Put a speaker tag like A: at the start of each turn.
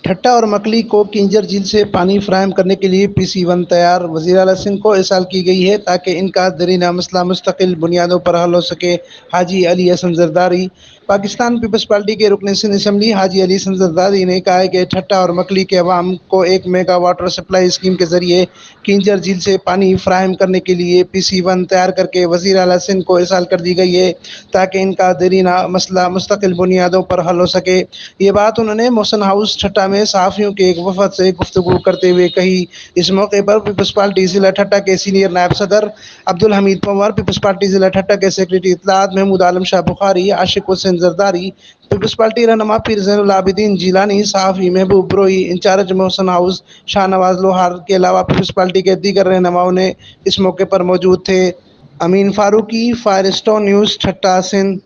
A: ٹھٹہ اور مکلی کو کنجر جھیل سے پانی فراہم کرنے کے لیے PC-1 تیار۔ وزیر اعلیٰ سندھ کو ارسال کی گئی ہے تاکہ ان کا دیرینہ مسئلہ مستقل بنیادوں پر حل ہو سکے: حاجی علی حسن زرداری۔ پاکستان پیپلز پارٹی کے رکن سندھ اسمبلی حاجی علی حسن زرداری نے کہا ہے کہ ٹھٹہ اور مکلی کے عوام کو ایک میگا واٹر سپلائی اسکیم کے ذریعے کنجر جھیل سے پانی فراہم کرنے کے لیے PC-1 تیار کر کے وزیر اعلیٰ سندھ کو ارسال کر دی گئی ہے تاکہ ان کا دیرینہ مسئلہ مستقل بنیادوں پر حل ہو سکے۔ یہ بات انہوں نے موسن ہاؤس ٹھٹہ میں صحافیوں کے ایک وفد سے گفتگو کرتے ہوئے کہی۔ اس موقع پر پیپلز پارٹی ضلع ٹھٹہ کے سینئر نائب صدر عبدالحمید پنور، پیپلز پارٹی ضلع ٹھٹہ کے سیکریٹری اطلاعات محمود عالم شاہ بخاری، عاشق حسین زرداری، پیپلز پارٹی رہنما پیر زین العابدین جیلانی، صحافی محبوب بروئی، انچارج موسن ہاؤس شاہ نواز لوہار کے علاوہ پیپلز پارٹی کے دیگر رہنماؤں نے اس موقع پر موجود تھے۔ Amin Farooqui, fire stone news, Thatta, Sindh.